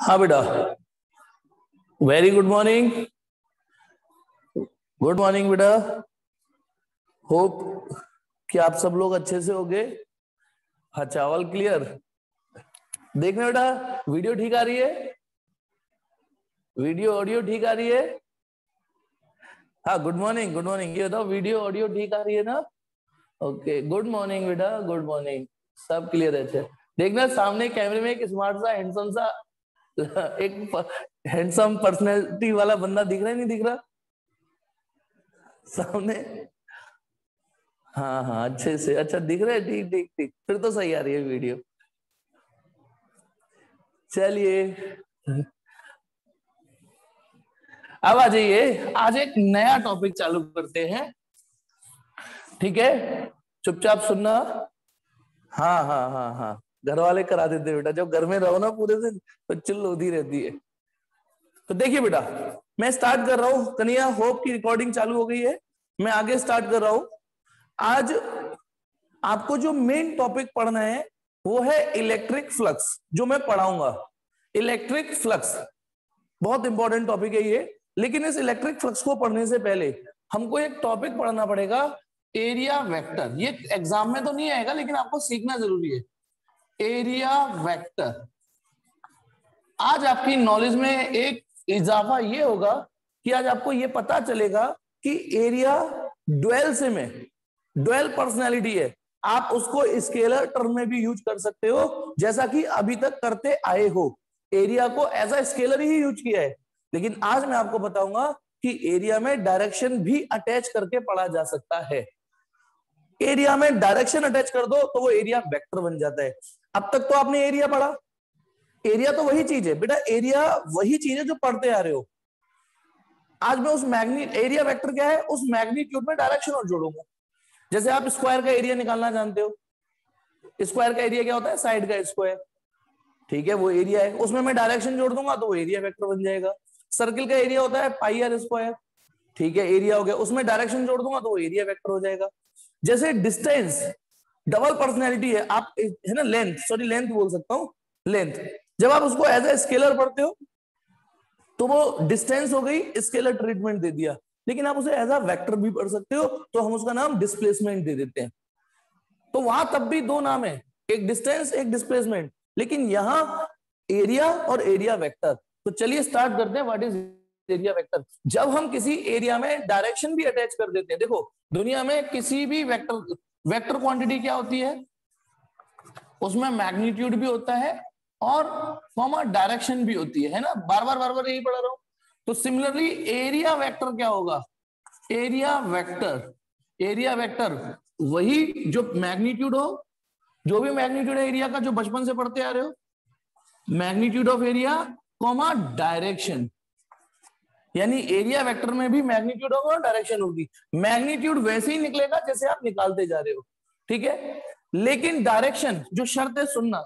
हाँ बेटा, very good morning. Good morning बेटा। होप कि आप सब लोग अच्छे से होंगे। हाँ, चावल क्लियर। देखना बेटा, वीडियो ठीक आ रही है, वीडियो ऑडियो ठीक आ रही है। हाँ, गुड मॉर्निंग गुड मॉर्निंग। ये बताओ, वीडियो ऑडियो ठीक आ रही है ना? ओके, गुड मॉर्निंग बेटा, गुड मॉर्निंग। सब क्लियर है। अच्छा, देखना सामने कैमरे में एक स्मार्ट सा हैंडसम सा एक हैंडसम पर्सनैलिटी वाला बंदा दिख रहा है, नहीं दिख रहा सामने? हाँ हाँ, अच्छे से। अच्छा दिख रहा है, ठीक ठीक ठीक, फिर तो सही आ रही है वीडियो। चलिए अब आ जाइए, आज एक नया टॉपिक चालू करते हैं, ठीक है? चुपचाप सुनना। हाँ हाँ हाँ हाँ, घर वाले करा देते बेटा, जब घर में रहो ना पूरे दिन तो चिल्ल होती रहती है। तो देखिए बेटा, मैं स्टार्ट कर रहा हूँ। कन्हैया, होप की रिकॉर्डिंग चालू हो गई है। मैं आगे स्टार्ट कर रहा हूँ। आज आपको जो मेन टॉपिक पढ़ना है वो है इलेक्ट्रिक फ्लक्स, जो मैं पढ़ाऊंगा। इलेक्ट्रिक फ्लक्स बहुत इंपॉर्टेंट टॉपिक है ये। लेकिन इस इलेक्ट्रिक फ्लक्स को पढ़ने से पहले हमको एक टॉपिक पढ़ना पड़ेगा, एरिया वेक्टर। ये एग्जाम में तो नहीं आएगा, लेकिन आपको सीखना जरूरी है, एरिया वेक्टर। आज आपकी नॉलेज में एक इजाफा ये होगा कि आज आपको ये पता चलेगा कि एरिया ड्वेल से में ड्वेल पर्सनैलिटी है। आप उसको स्केलर टर्म में भी यूज कर सकते हो, जैसा कि अभी तक करते आए हो। एरिया को एज अ स्केलर ही यूज किया है, लेकिन आज मैं आपको बताऊंगा कि एरिया में डायरेक्शन भी अटैच करके पढ़ा जा सकता है। एरिया में डायरेक्शन अटैच कर दो तो वो एरिया वेक्टर बन जाता है। अब तक तो आपने एरिया पढ़ा, एरिया तो वही चीज है बेटा, एरिया वही चीज है जो पढ़ते आ रहे हो। आज मैं उस एरिया वेक्टर क्या है, उस मैग्नीट्यूड में डायरेक्शन और जोड़ूंगा। जैसे आप स्क्वायर का एरिया निकालना जानते हो, स्क्वायर का एरिया क्या होता है, साइड का स्क्वायर, ठीक है? वो एरिया है, उसमें मैं डायरेक्शन जोड़ दूंगा तो वो एरिया वेक्टर बन जाएगा। सर्किल का एरिया होता है पाई आर स्क्वायर, ठीक है? एरिया हो गया, उसमें डायरेक्शन जोड़ दूंगा तो वो एरिया वेक्टर हो जाएगा। जैसे डिस्टेंस, डबल पर्सनैलिटी है, आप है ना, लेंथ, सॉरी लेंथ बोल सकता हूँ, लेंथ। जब आप उसको एज ए स्केलर पढ़ते हो तो वो डिस्टेंस हो गई, स्केलर ट्रीटमेंट दे दिया। लेकिन आप उसे एज अ वेक्टर भी पढ़ सकते हो, तो हम उसका नाम डिस्प्लेसमेंट दे देते हैं। तो वहां तब भी दो नाम है, एक डिस्टेंस एक डिस्प्लेसमेंट, लेकिन यहां एरिया और एरिया वेक्टर। तो चलिए स्टार्ट करते हैं, व्हाट इज एरिया वेक्टर। जब हम किसी एरिया में डायरेक्शन भी अटैच कर देते हैं, देखो दुनिया में किसी भी वेक्टर क्वांटिटी क्या होती है, उसमें मैग्नीट्यूड भी होता है और फॉर्म डायरेक्शन भी होती है ना? बार बार यही पढ़ा रहा हूं। तो सिमिलरली एरिया वेक्टर क्या होगा, एरिया वेक्टर वही जो मैग्नीट्यूड हो, जो भी मैग्नीट्यूड है एरिया का, जो बचपन से पढ़ते आ रहे हो, magnitude of area comma direction. यानी एरिया वेक्टर में भी मैग्नीट्यूड होगा और डायरेक्शन होगी। मैग्नीट्यूड वैसे ही निकलेगा जैसे आप निकालते जा रहे हो, ठीक है? लेकिन डायरेक्शन जो शर्त है, सुनना,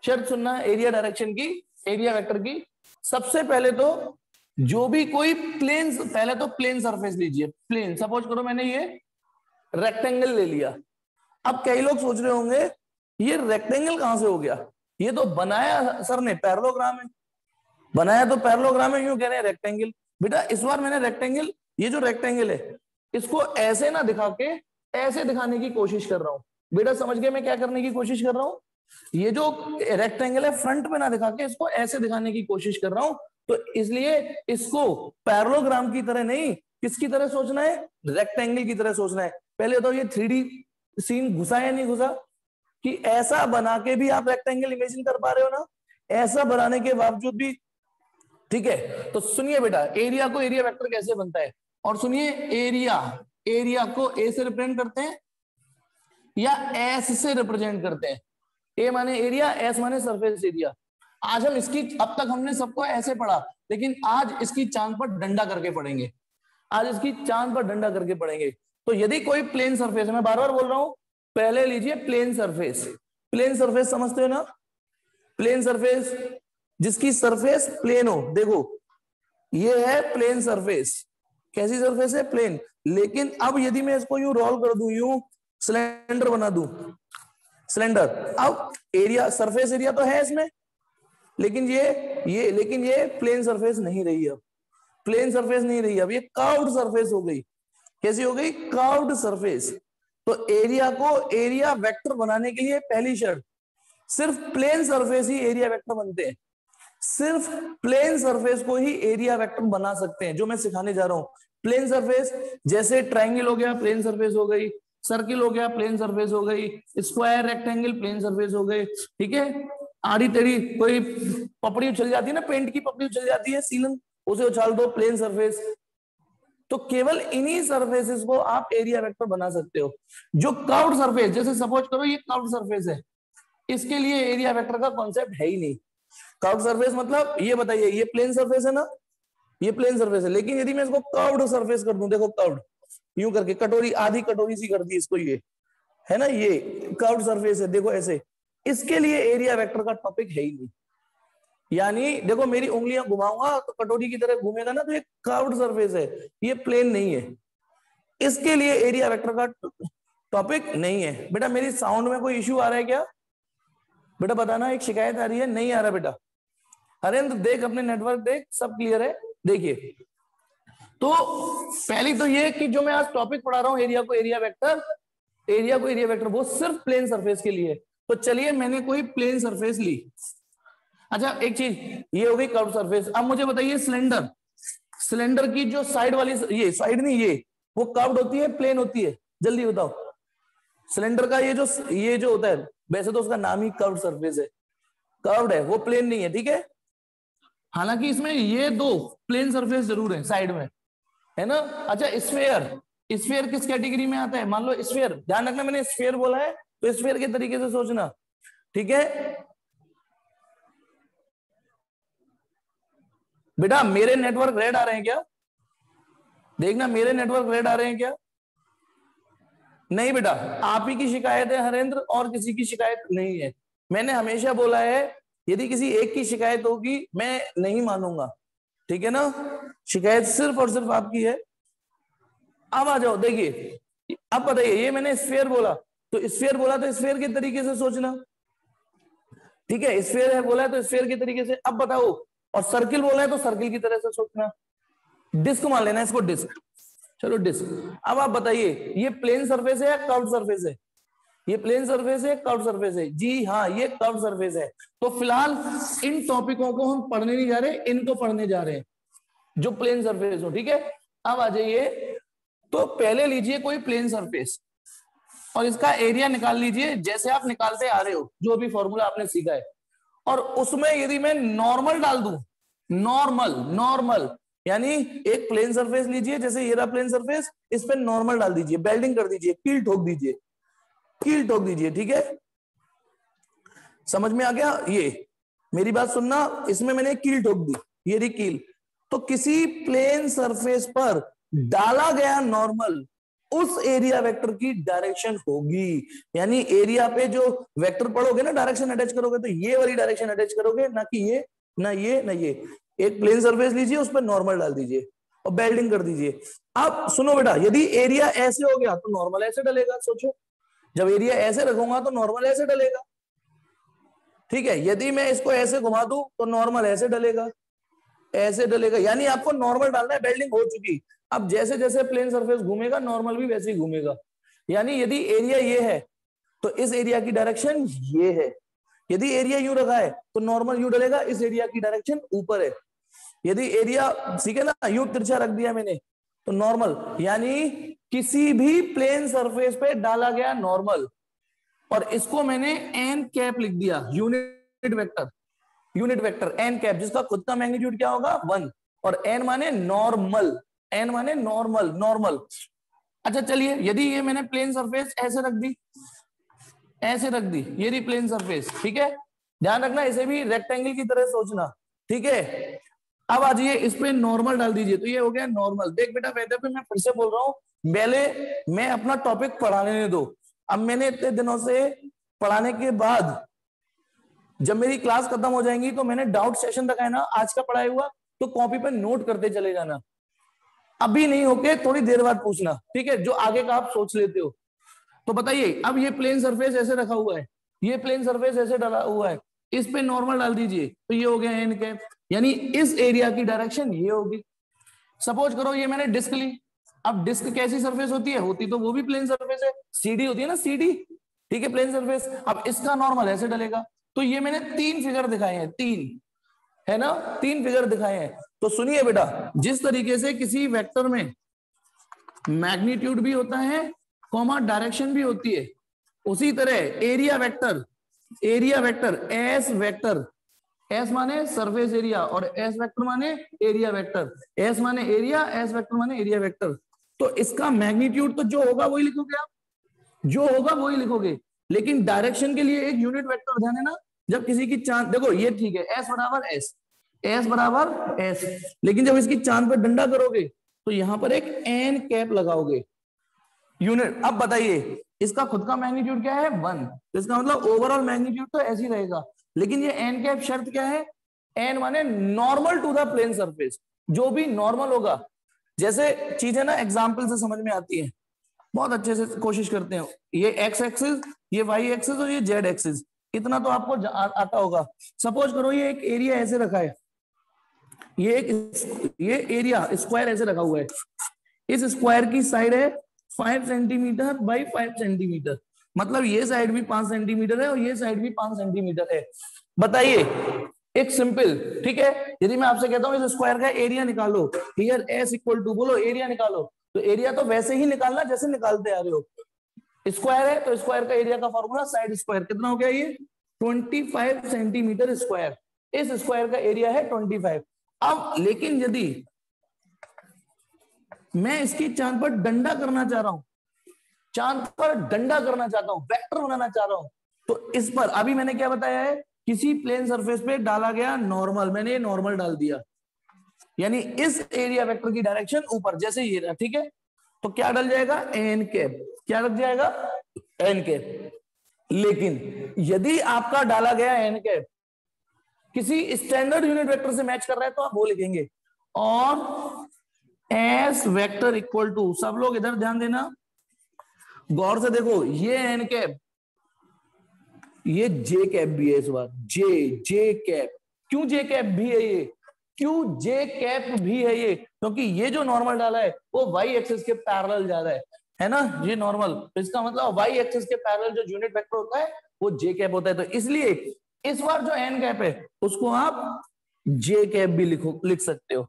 शर्त सुनना एरिया डायरेक्शन की, एरिया वेक्टर की। सबसे पहले तो जो भी कोई प्लेन, पहले तो प्लेन सरफेस लीजिए। प्लेन, सपोज करो मैंने ये रेक्टेंगल ले लिया। अब कई लोग सोच रहे होंगे ये रेक्टेंगल कहां से हो गया, ये तो बनाया सर ने पैरेललोग्राम है, बनाया तो पैरेललोग्राम है, क्यों कह रहे हैं रेक्टेंगल? बेटा इस बार मैंने रेक्टेंगल, ये जो रेक्टेंगल है इसको ऐसे ना दिखा के ऐसे दिखाने की कोशिश कर रहा हूं। बेटा समझ गए मैं क्या करने की कोशिश कर रहा हूं? ये जो रेक्टेंगल है फ्रंट पे ना दिखा के इसको ऐसे दिखाने की कोशिश कर रहा हूं। तो इसलिए इसको पैरेललोग्राम की तरह नहीं, किसकी तरह सोचना है, रेक्टेंगल की तरह सोचना है। पहले तो ये 3D सीन घुसा या नहीं घुसा, कि ऐसा बना के भी आप रेक्टेंगल इमेजिन कर पा रहे हो ना, ऐसा बनाने के बावजूद भी, ठीक है? तो सुनिए बेटा, एरिया को एरिया वेक्टर कैसे बनता है, और सुनिए एरिया को ए से रिप्रेजेंट करते हैं या एस से रिप्रेजेंट करते हैं। ए माने एरिया, एस माने सरफेस एरिया। आज हम इसकी, अब तक हमने सबको ऐसे पढ़ा, लेकिन आज इसकी चांद पर डंडा करके पढ़ेंगे, आज इसकी चांद पर डंडा करके पढ़ेंगे। तो यदि कोई प्लेन सरफेस है, मैं बार बार बोल रहा हूं, पहले लीजिए प्लेन सरफेस। प्लेन सरफेस समझते हो ना? प्लेन सरफेस जिसकी सरफेस प्लेन हो, देखो ये है प्लेन सरफेस। कैसी सरफेस है, प्लेन। लेकिन अब यदि मैं इसको यूं रोल कर दूं, यूं सिलेंडर बना दूं, सिलेंडर, अब एरिया, सरफेस एरिया तो है इसमें, लेकिन ये प्लेन सरफेस नहीं रही, अब प्लेन सरफेस नहीं रही, अब ये कर्व्ड सरफेस हो गई। कैसी हो गई? Curved surface. तो एरिया को एरिया वेक्टर बनाने के लिए पहली शर्त, सिर्फ प्लेन सरफेस ही एरिया वेक्टर बनते हैं, सिर्फ प्लेन सरफेस को ही एरिया वेक्टर बना सकते हैं, जो मैं सिखाने जा रहा हूं। प्लेन सरफेस जैसे ट्राइंगल हो गया, प्लेन सरफेस हो गई, सर्किल हो गया, प्लेन सरफेस हो गई, स्क्वायर रेक्टेंगल प्लेन सरफेस हो गए, ठीक है। आड़ी टेढ़ी कोई पपड़ी उछल जाती है ना, पेंट की पपड़ी उछल जाती है, सीलन, उसे उछाल दो, प्लेन सरफेस। तो केवल इन्हीं सरफेसेस को आप एरिया वेक्टर बना सकते हो। जो कर्व्ड सरफेस, जैसे सपोज करो ये कर्व्ड सरफेस है, इसके लिए एरिया वेक्टर का कॉन्सेप्ट है ही नहीं। कर्व्ड सरफेस मतलब ये बताइए, ये प्लेन सरफेस है ना, ये प्लेन सरफेस है, लेकिन यदि मैं इसको कर्व्ड सरफेस कर दूं, देखो कर्व्ड, यूं करके कटोरी, आधी कटोरी सी कर दी इसको, ये है ना, ये कर्व्ड सरफेस है, देखो ऐसे, इसके लिए एरिया वेक्टर का टॉपिक है ही नहीं। यानी देखो मेरी उंगलियां घुमाऊंगा तो कटोरी की तरह घूमेगा ना, तो ये कर्व्ड सरफेस है, ये प्लेन नहीं है, इसके लिए एरिया वेक्टर का टॉपिक नहीं है। बेटा मेरी साउंड में कोई इश्यू आ रहा है क्या? बेटा बताना, एक शिकायत आ रही है? नहीं आ रहा बेटा? हरेंद्र देख अपने नेटवर्क देख, सब क्लियर है। देखिए तो पहली तो ये कि जो मैं आज टॉपिक पढ़ा रहा हूं एरिया को एरिया वेक्टर, वो सिर्फ प्लेन सरफेस के लिए। तो चलिए मैंने कोई प्लेन सरफेस ली। अच्छा एक चीज, ये हो गई कर्व सरफेस। अब मुझे बताइए सिलेंडर की जो साइड वाली, ये साइड नहीं, ये वो कर्व्ड होती है प्लेन होती है? जल्दी बताओ। सिलेंडर का ये जो होता है, वैसे तो उसका नाम ही कर्व्ड सरफेस है, कर्व्ड है, वो प्लेन नहीं है, ठीक है। हालांकि इसमें ये दो प्लेन सरफेस जरूर है साइड में, है ना। अच्छा स्फीयर किस कैटेगरी में आता है? मान लो स्फीयर, ध्यान रखना मैंने स्फीयर बोला है तो स्फीयर के तरीके से सोचना, ठीक है। बेटा मेरे नेटवर्क रेड आ रहे हैं क्या? देखना मेरे नेटवर्क रेड आ रहे हैं क्या? नहीं बेटा, आप ही की शिकायत है हरेंद्र, और किसी की शिकायत नहीं है। मैंने हमेशा बोला है यदि किसी एक की शिकायत होगी मैं नहीं मानूंगा, ठीक है ना। शिकायत सिर्फ और सिर्फ आपकी है। अब आ जाओ, देखिए अब बताइए, ये मैंने स्फीयर बोला तो स्फीयर के तरीके से सोचना, ठीक है। स्फीयर है बोला है तो स्फीयर के तरीके से। अब बताओ, और सर्किल बोला है तो सर्किल की तरह से सोचना। डिस्क मान लेना इसको, डिस्क, चलो डिस्क। अब आप बताइए ये प्लेन सरफेस है या कर्व्ड सरफेस है? ये प्लेन सरफेस है, कर्व्ड सरफेस है? जी हाँ, ये कर्व्ड सरफेस है। तो फिलहाल इन टॉपिकों को हम पढ़ने नहीं जा रहे, इनको पढ़ने जा रहे हैं जो प्लेन सरफेस हो, ठीक है। अब आ जाइए, तो पहले लीजिए कोई प्लेन सरफेस और इसका एरिया निकाल लीजिए, जैसे आप निकालते आ रहे हो, जो भी फॉर्मूला आपने सीखा है। और उसमें यदि मैं नॉर्मल डाल दूं, नॉर्मल यानी एक प्लेन सरफेस लीजिए, जैसे ये रहा प्लेन सरफेस, इस पे नॉर्मल डाल दीजिए, बेल्डिंग कर दीजिए, कील ठोक दीजिए, ठीक है। समझ में आ गया? ये मेरी बात सुनना, इसमें मैंने कील ठोक दी, ये रही कील। तो किसी प्लेन सरफेस पर डाला गया नॉर्मल उस एरिया वेक्टर की डायरेक्शन होगी। यानी एरिया पे जो वेक्टर पढ़ोगे ना, डायरेक्शन अटैच करोगे, तो ये वाली डायरेक्शन अटैच करोगे, ना कि ये, ना ये। एक प्लेन सरफेस लीजिए, उस पर नॉर्मल डाल दीजिए और बेल्डिंग कर दीजिए। अब सुनो बेटा, यदि एरिया ऐसे हो गया तो नॉर्मल ऐसे डलेगा। सोचो, जब एरिया ऐसे रखूंगा तो नॉर्मल ऐसे डलेगा, ठीक है। यदि मैं इसको ऐसे घुमा दूं तो नॉर्मल ऐसे डलेगा, यानी आपको नॉर्मल डालना है। बेल्डिंग हो चुकी, अब जैसे जैसे प्लेन सरफेस घूमेगा नॉर्मल भी वैसे ही घूमेगा। यानी यदि एरिया ये है तो इस एरिया की डायरेक्शन ये है। यदि एरिया यूं रखा है तो नॉर्मल यूं डलेगा, इस एरिया की डायरेक्शन ऊपर है। यदि एरिया, ठीक है ना, यूं तिरछा रख दिया मैंने तो नॉर्मल, यानी किसी भी प्लेन सरफेस पे डाला गया नॉर्मल, और इसको मैंने एन कैप लिख दिया, यूनिट वेक्टर एन कैप, जिसका खुद का मैग्नीट्यूड क्या होगा? 1, और एन माने नॉर्मल, नॉर्मल। अच्छा चलिए, यदि ये मैंने प्लेन सरफेस ऐसे रख दी, ये रही प्लेन सरफेस, ठीक है। ध्यान रखना, इसे भी रेक्टेंगल की तरह सोचना, ठीक है। अब आ जाइए, इस पे नॉर्मल डाल दीजिए, तो ये हो गया नॉर्मल। देख बेटा, मैं फिर से बोल रहा हूं, पहले मैं अपना टॉपिक पढ़ाने दो। अब मैंने इतने दिनों से पढ़ाने के बाद जब मेरी क्लास खत्म हो जाएंगी तो मैंने डाउट सेशन रखा है ना, आज का पढ़ाया हुआ, तो कॉपी पे नोट करते चले जाना। अभी नहीं होके थोड़ी देर बाद पूछना, ठीक है, जो आगे का आप सोच लेते हो। तो बताइए, अब ये प्लेन सरफेस ऐसे रखा हुआ है, ये प्लेन सरफेस ऐसे डाला हुआ है, इस पे नॉर्मल डाल दीजिए तो ये हो गया एन कैप, यानी इस एरिया की डायरेक्शन ये होगी। सपोज करो ये मैंने डिस्क ली, अब डिस्क कैसी सरफेस होती है, होती तो वो भी प्लेन सरफेस है, सीडी होती है ना, सीडी, ठीक है, प्लेन सरफेस। अब इसका नॉर्मल ऐसे डलेगा। तो ये मैंने 3 फिगर दिखाए हैं, 3 है ना, 3 फिगर दिखाए हैं। तो सुनिए बेटा, जिस तरीके से किसी वेक्टर में मैग्नीट्यूड भी होता है, कॉमा डायरेक्शन भी होती है, उसी तरह area vector, S vector, S माने सरफेस एरिया और एस वेक्टर माने एरिया वेक्टर, एस माने एरिया, एस वेक्टर माने एरिया वेक्टर। तो इसका मैग्नीट्यूड तो जो होगा वही लिखोगे आप, जो होगा वही लिखोगे, लेकिन डायरेक्शन के लिए एक यूनिट वेक्टर ध्यान है ना। जब किसी की चांद, देखो ये ठीक है, एस बराबर एस, एस बराबर एस, लेकिन जब इसकी चांद पर डंडा करोगे तो यहां पर एक एन कैप लगाओगे यूनिट। अब बताइए इसका खुद का मैग्नीट्यूड क्या है, 1, तो इसका मतलब ओवरऑल मैग्नीट्यूड तो ऐसे ही रहेगा, लेकिन ये एन कैप शर्त क्या है, एन माने normal to the plane surface, जो भी नॉर्मल होगा। जैसे चीजें ना एग्जांपल से समझ में आती है, बहुत अच्छे से कोशिश करते हैं। ये एक्स एक्सिस, ये वाई एक्सिस और ये जेड एक्सिस, इतना तो आपको आता होगा। सपोज करो ये एक एरिया ऐसे रखा है, ये एरिया स्क्वायर ऐसे रखा हुआ है, इस स्क्वायर की साइड है 5 सेंटीमीटर बाई 5 सेंटीमीटर, मतलब ये साइड भी 5 सेंटीमीटर है और ये साइड भी 5 सेंटीमीटर है। बताइए एक सिंपल, ठीक है, यदि मैं आपसे कहता हूं इस स्क्वायर का एरिया निकालो, हियर एस इक्वल टू, बोलो एरिया निकालो, तो एरिया तो वैसे ही निकालना जैसे निकालते आ रहे हो। स्क्वायर है तो स्क्वायर का एरिया का फॉर्मूला साइड स्क्वायर, कितना हो गया ये 25 सेंटीमीटर स्क्वायर, इस स्क्वायर का एरिया है 25। अब लेकिन यदि मैं इसकी चांद पर डंडा करना चाह रहा हूं, चांद पर डंडा करना चाहता हूं, वेक्टर बनाना चाह रहा हूं, तो इस पर अभी मैंने क्या बताया है, किसी प्लेन सरफेस पे डाला गया नॉर्मल, मैंने ये नॉर्मल डाल दिया, यानी इस एरिया वेक्टर की डायरेक्शन ऊपर, जैसे ये रहा, ठीक है, तो क्या डल जाएगा, एन कैप, क्या लग जाएगा, एन कैप। लेकिन यदि आपका डाला गया एन कैप किसी स्टैंडर्ड यूनिट वेक्टर से मैच कर रहा है तो आप वो लिखेंगे, और एस वेक्टर इक्वल टू, सब लोग इधर ध्यान देना, गौर से देखो, ये एन कैप, ये जे कैप भी है इस बार, जे कैप, क्यों जे कैप भी है ये, क्यों जे कैप भी है ये, क्योंकि ये जो नॉर्मल डाला है वो वाई एक्सिस के पैरेलल जा रहा है ना, ये नॉर्मल, तो इसका मतलब वाई एक्सिस के पैरेलल जो यूनिट वेक्टर होता है वो जे कैप होता है। तो इसलिए इस बार जो एन कैप है उसको आप जे कैप भी लिख सकते हो,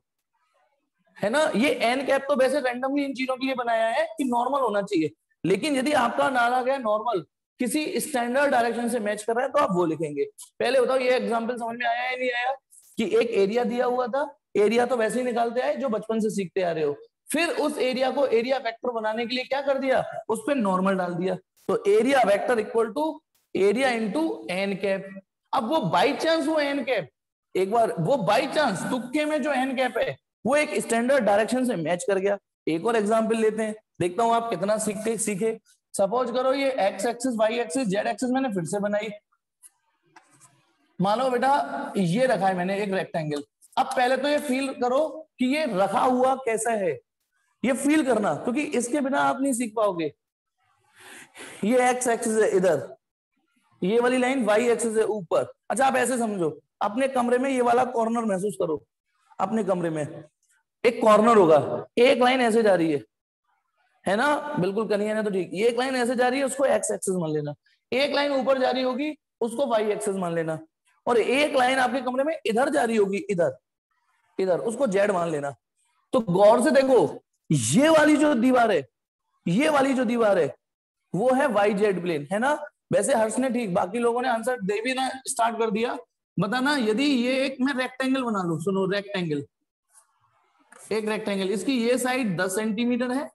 है ना। ये एन कैप तो वैसे रैंडमली इन चीजों के लिए बनाया है कि नॉर्मल होना चाहिए, लेकिन यदि आपका डाला गया नॉर्मल किसी स्टैंडर्ड डायरेक्शन से मैच कर रहा है तो आप वो लिखेंगे। पहले बताओ ये एग्जांपल समझ में आया या नहीं आया, कि एक एरिया दिया हुआ था, एरिया तो वैसे ही निकालते आए जो बचपन से सीखते आ रहे हो, फिर उस एरिया को एरिया वेक्टर बनाने के लिए क्या कर दिया, उस पर नॉर्मल डाल दिया, तो area vector equal to area into n cap. अब वो बाई चांस वो एन कैप, एक बार वो बाई चांस तुक्के में जो एन कैप है वो एक स्टैंडर्ड डायरेक्शन से मैच कर गया। एक और एग्जांपल लेते हैं, देखता हूं आप कितना सीखे। सपोज करो ये X axis, Y axis, Z axis मैंने फिर से बनाई, मान लो बेटा ये रखा है मैंने एक रेक्टेंगल। अब पहले तो ये फील करो कि ये रखा हुआ कैसा है, ये फील करना, क्योंकि इसके बिना आप नहीं सीख पाओगे। ये एक्स एक्सिस है इधर, ये वाली लाइन वाई एक्सिस है ऊपर। अच्छा आप ऐसे समझो, अपने कमरे में ये वाला कॉर्नर महसूस करो, अपने कमरे में एक कॉर्नर होगा, एक लाइन ऐसे जा रही है ना, बिल्कुल कन्हैया ने तो ठीक, ये एक लाइन ऐसे जा रही है उसको एक्स एक्सिस मान लेना, एक लाइन ऊपर जा रही होगी उसको वाई एक्सिस मान लेना, और एक लाइन आपके कमरे में इधर जा रही होगी, इधर उसको जेड मान लेना। तो गौर से देखो, ये वाली जो दीवार है, ये वाली जो दीवार है वो है वाई जेड प्लेन, है ना। वैसे हर्ष ने ठीक, बाकी लोगों ने आंसर दे भी ना स्टार्ट कर दिया। बताना यदि ये एक मैं रेक्टेंगल बना लू, सुनो रेक्टेंगल, एक रेक्टेंगल, इसकी ये साइड 10 सेंटीमीटर है,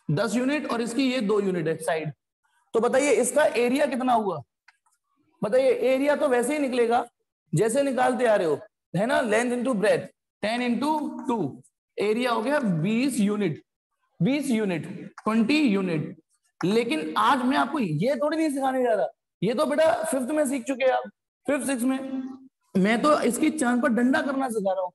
10 यूनिट, और इसकी ये 2 यूनिट है साइड, तो बताइए इसका एरिया कितना हुआ, बताइए। एरिया तो वैसे ही निकलेगा जैसे निकालते आ रहे हो, है ना, length into breadth, 10 into 2, area हो गया 20 यूनिट, 20 यूनिट, 20 यूनिट। लेकिन आज मैं आपको ये थोड़ी नहीं सिखाने जा रहा, ये तो बेटा 5th में सीख चुके हैं आप, 5th 6th में, मैं तो इसकी चांद पर डंडा करना सिखा रहा हूं,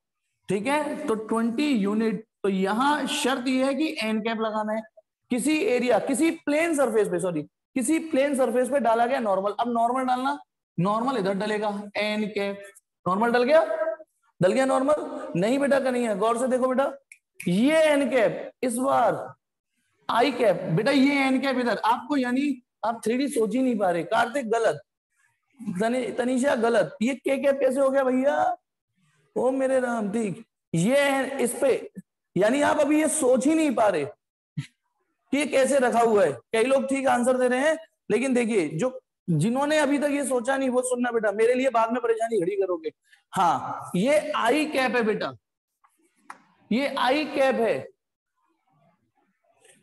ठीक है। तो 20 यूनिट, तो यहां शर्त यह है कि एन कैप लगाना है, किसी एरिया, किसी प्लेन सरफेस पे, सॉरी किसी प्लेन सरफेस पे डाला गया नॉर्मल। अब नॉर्मल डालना, नॉर्मल इधर डलेगा, एन कैप। नॉर्मल डल गया नॉर्मल? नहीं बेटा का नहीं है, गौर से देखो बेटा, ये एन कैप, इस बार आई कैप। बेटा ये एन कैप इधर, आपको यानी आप 3D सोच ही नहीं पा रहे। कार्तिक गलत, तनीषा गलत, ये के कैप कैसे हो गया भैया? ओ मेरे राम, ठीक, ये इस पे, यानी आप अभी ये सोच ही नहीं पा रहे कि ये कैसे रखा हुआ है। कई लोग ठीक आंसर दे रहे हैं, लेकिन देखिए जो जिन्होंने अभी तक ये सोचा नहीं वो सुनना बेटा, मेरे लिए बाद में परेशानी खड़ी करोगे। हाँ, ये आई कैप है बेटा, ये आई कैप है,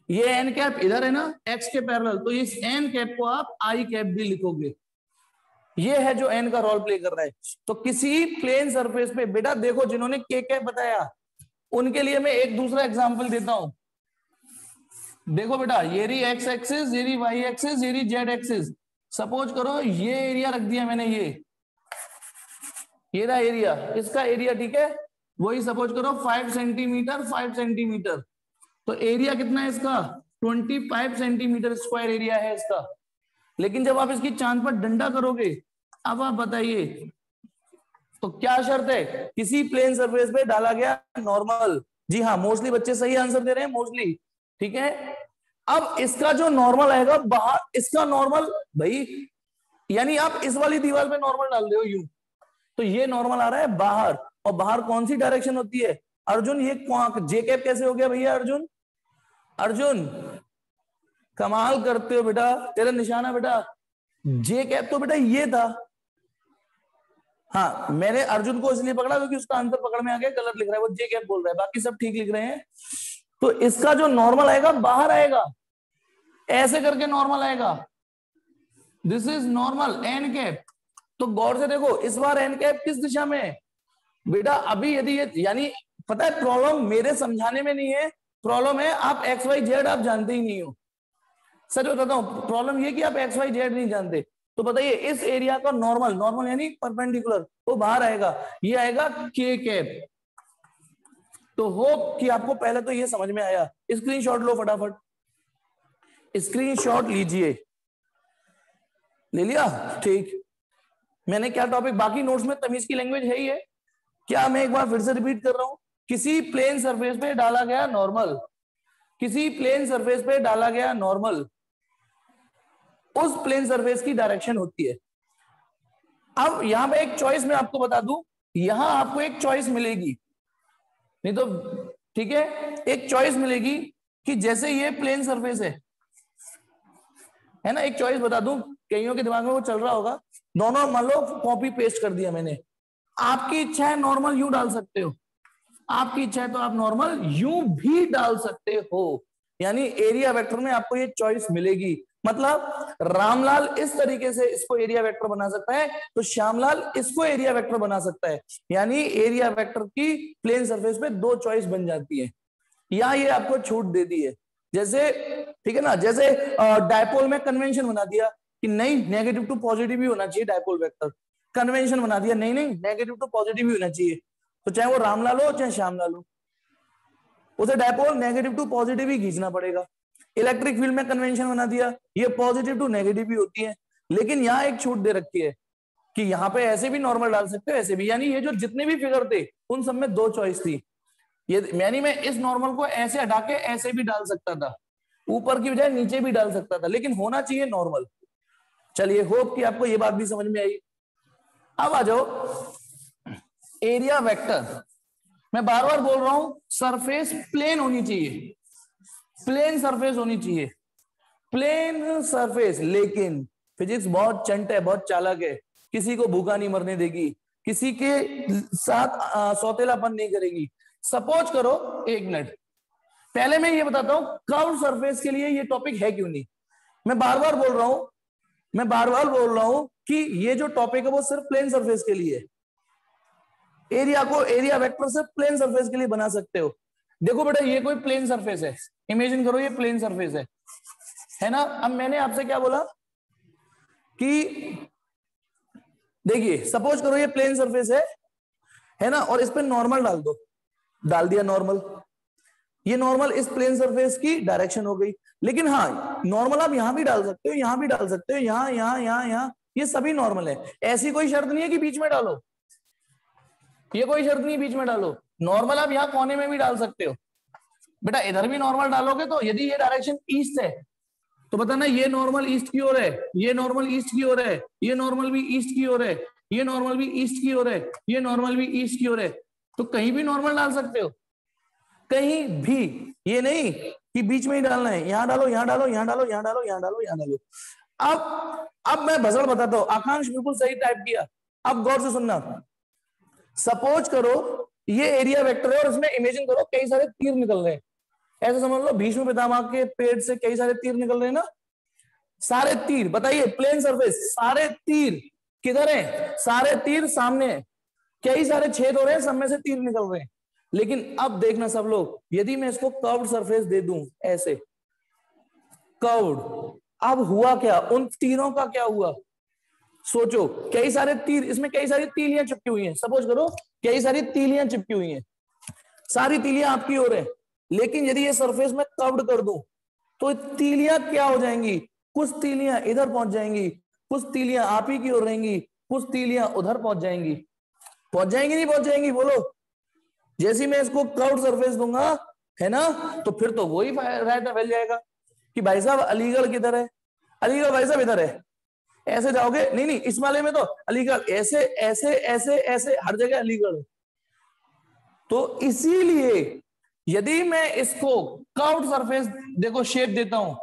ये एन कैप इधर है ना एक्स के पैरेलल, तो इस एन कैप को आप आई कैप भी लिखोगे। ये है जो एन का रोल प्ले कर रहा है। तो किसी प्लेन सरफेस पे बेटा देखो, जिन्होंने के कैप बताया उनके लिए मैं एक दूसरा एग्जांपल देता हूं। देखो बेटा, ये रही एक्स एक्सिस, ये रही वाई एक्सिस, ये रही जेड एक्सिस। सपोज करो ये एरिया रख दिया मैंने, ये रहा एरिया, इसका एरिया, ठीक है, वही सपोज करो 5 सेंटीमीटर 5 सेंटीमीटर, तो एरिया कितना है इसका? 25 सेंटीमीटर स्क्वायर एरिया है इसका। लेकिन जब आप इसकी चांद पर डंडा करोगे, अब आप बताइए तो क्या शर्त है? किसी प्लेन सरफेस पे डाला गया नॉर्मल। जी हाँ, मोस्टली बच्चे सही आंसर दे रहे हैं, मोस्टली, ठीक है। अब इसका जो नॉर्मल आएगा बाहर, इसका नॉर्मल भाई, यानी आप इस वाली दीवार पे नॉर्मल डाल रहे हो यूं, तो ये नॉर्मल आ रहा है बाहर, और बाहर कौन सी डायरेक्शन होती है अर्जुन? ये जे कैप कैसे हो गया भैया अर्जुन? अर्जुन कमाल करते हो बेटा, तेरा निशाना बेटा जे कैप तो बेटा ये था। हाँ, मैंने अर्जुन को इसलिए पकड़ा क्योंकि उसका आंसर पकड़ में आ गया, गलत लिख रहा है वो, जे कैप बोल रहा है, बाकी सब ठीक लिख रहे हैं। तो इसका जो नॉर्मल आएगा बाहर आएगा, ऐसे करके नॉर्मल आएगा, this is normal n cap. तो गौर से देखो, इस बार एन कैप किस दिशा में है बेटा? अभी यदि ये, यानी पता है प्रॉब्लम मेरे समझाने में नहीं है, प्रॉब्लम है आप एक्स वाई जेड आप जानते ही नहीं हो। सच बताता हूं, प्रॉब्लम ये कि आप एक्स वाई जेड नहीं जानते। तो बताइए इस एरिया का नॉर्मल, नॉर्मल यानी परपेंडिकुलर, वो बाहर आएगा, ये आएगा के कैप। तो होप कि आपको पहले तो ये समझ में आया। स्क्रीनशॉट लो फटाफट, स्क्रीनशॉट लीजिए। ले लिया? ठीक। मैंने क्या टॉपिक, बाकी नोट्स में तमीज की लैंग्वेज है ही है क्या? मैं एक बार फिर से रिपीट कर रहा हूं, किसी प्लेन सरफेस पे डाला गया नॉर्मल, किसी प्लेन सरफेस पे डाला गया नॉर्मल, उस प्लेन सरफेस की डायरेक्शन होती है। अब यहां पे एक चॉइस मैं आपको बता दूं, यहां आपको एक चॉइस मिलेगी, नहीं तो ठीक है, एक चॉइस मिलेगी कि जैसे ये प्लेन सरफेस है ना, एक चॉइस बता दूं, कईयों के दिमाग में वो चल रहा होगा, दोनों मान लो कॉपी पेस्ट कर दिया मैंने, आपकी इच्छा है नॉर्मल यूं डाल सकते हो, आपकी इच्छा है तो आप नॉर्मल यूं भी डाल सकते हो, यानी एरिया वेक्टर में आपको ये चॉइस मिलेगी। मतलब रामलाल इस तरीके से इसको एरिया वेक्टर बना सकता है, तो श्यामलाल इसको एरिया वेक्टर बना सकता है, यानी एरिया वेक्टर की प्लेन सरफेस पे दो चॉइस बन जाती है। यहां ये आपको छूट दे दी है, जैसे ठीक है ना, जैसे डायपोल में कन्वेंशन बना दिया कि नहीं नेगेटिव टू पॉजिटिव ही होना चाहिए डायपोल वेक्टर, कन्वेंशन बना दिया नहीं नहीं नेगेटिव टू पॉजिटिव ही होना चाहिए, तो चाहे वो रामलाल हो चाहे श्यामलाल हो, उसे डायपोल नेगेटिव टू पॉजिटिव ही खींचना पड़ेगा। इलेक्ट्रिक फील्ड में कन्वेंशन बना दिया, ये पॉजिटिव टू नेगेटिव भी होती है, लेकिन यहाँ एक छूट दे रखी है कि यहाँ पे ऐसे भी नॉर्मल डाल सकते हो ऐसे भी, यानी ये जो जितने भी फिगर थे उन सब में दो चॉइस थी, ये यानी मैं इस नॉर्मल को ऐसे हटा के ऐसे भी डाल सकता था, ऊपर की बजाय नीचे भी डाल सकता था, लेकिन होना चाहिए नॉर्मल। चलिए होप कि आपको ये बात भी समझ में आई। अब आ जाओ एरिया वेक्टर, मैं बार बार बोल रहा हूं सरफेस प्लेन होनी चाहिए, प्लेन सरफेस होनी चाहिए, प्लेन सरफेस, लेकिन फिजिक्स बहुत चंट है, बहुत चालाक है, किसी को भूखा नहीं मरने देगी, किसी के साथ सौतेलापन नहीं करेगी। सपोज करो, एक मिनट पहले मैं ये बताता हूं कर्व सरफेस के लिए ये टॉपिक है क्यों नहीं। मैं बार बार बोल रहा हूं कि ये जो टॉपिक है वो सिर्फ प्लेन सरफेस के लिए है, एरिया को एरिया वेक्टर से प्लेन सरफेस के लिए बना सकते हो। देखो बेटा ये कोई प्लेन सरफेस है, इमेजिन करो ये प्लेन सरफेस है ना। अब मैंने आपसे क्या बोला कि देखिए सपोज करो ये प्लेन सरफेस है ना, और इस पे नॉर्मल डाल दो, डाल दिया नॉर्मल, ये नॉर्मल इस प्लेन सरफेस की डायरेक्शन हो गई। लेकिन हाँ नॉर्मल आप यहां भी डाल सकते हो, यहां भी डाल सकते हो, यहां यहां यहां यहां ये सभी नॉर्मल है। ऐसी कोई शर्त नहीं है कि बीच में डालो, ये कोई शर्त नहीं बीच में डालो। नॉर्मल आप यहाँ कोने में भी डाल सकते हो बेटा, इधर भी नॉर्मल डालोगे तो यदि ये डायरेक्शन ईस्ट है तो बताना ये नॉर्मल ईस्ट की ओर है, ये नॉर्मल ईस्ट की ओर है, ये नॉर्मल भी ईस्ट की ओर है, ये नॉर्मल भी ईस्ट की ओर है, ये नॉर्मल भी ईस्ट की ओर है, तो कहीं भी नॉर्मल डाल सकते हो, कहीं भी। ये नहीं कि बीच में ही डालना है, यहां डालो, यहां डालो, यहां डालो, यहां डालो, यहां डालो, यहां डालो। अब मैं भसड़ बताता हूं, आकांक्ष बिल्कुल सही टाइप किया। अब गौर से सुनना, सपोज करो ये एरिया वेक्टर है और इसमें इमेजिन करो कई सारे तीर निकल रहे हैं। ऐसे समझ लो भीष्म पितामह के पेट से कई सारे तीर निकल रहे हैं ना, सारे तीर बताइए प्लेन सरफेस, सारे तीर किधर है, सारे तीर सामने है, कई सारे छेद हो रहे हैं, सब में से तीर निकल रहे हैं। लेकिन अब देखना सब लोग, यदि मैं इसको कर्व्ड सरफेस दे दूं ऐसे कर्व्ड, अब हुआ क्या, उन तीरों का क्या हुआ सोचो। कई सारे तीर, इसमें कई सारी तीलियां चिपकी हुई हैं, सपोज करो कई सारी तीलियां चिपकी हुई हैं, सारी तीलियां आपकी ओर है। लेकिन यदि ये सरफेस में कर्व्ड कर दूं तो तीलियां क्या हो जाएंगी, कुछ तीलियां इधर पहुंच जाएंगी, कुछ तीलियां आप ही की ओर रहेंगी, कुछ तीलियां उधर पहुंच जाएंगी। पहुंच जाएंगी नहीं पहुंच जाएंगी बोलो। जैसे मैं इसको कर्व्ड सरफेस दूंगा है ना, तो फिर तो वही रायता फैल जाएगा कि भाई साहब अलीगढ़ किधर है, अलीगढ़ भाई साहब इधर है, ऐसे जाओगे नहीं नहीं इस वाले में तो अलीगढ़, ऐसे ऐसे ऐसे ऐसे हर जगह अलीगढ़। तो इसीलिए यदि मैं इसको कर्व्ड सरफेस देखो शेप देता हूं,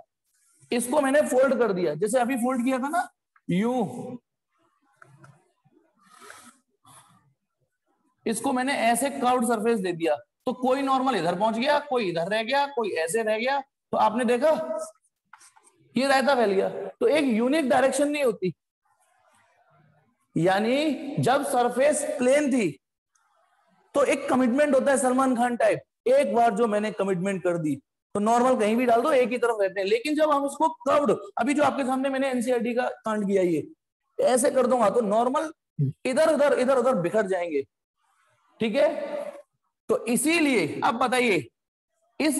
इसको मैंने फोल्ड कर दिया, जैसे अभी फोल्ड किया था ना यूं, इसको मैंने ऐसे कर्व्ड सरफेस दे दिया, तो कोई नॉर्मल इधर पहुंच गया, कोई इधर रह गया, कोई ऐसे रह गया, तो आपने देखा ये रायता फैल गया। तो एक यूनिक डायरेक्शन नहीं होती, यानी जब सरफेस प्लेन थी तो एक कमिटमेंट होता है सलमान खान टाइप, एक बार जो मैंने कमिटमेंट कर दी तो नॉर्मल कहीं भी डाल दो एक ही तरफ रहते हैं। लेकिन जब हम उसको कर्व्ड, अभी जो आपके सामने मैंने एनसीईआरटी का कांड किया ये ऐसे कर दूंगा तो नॉर्मल इधर उधर इधर उधर बिखर जाएंगे, ठीक है। तो इसीलिए अब बताइए इस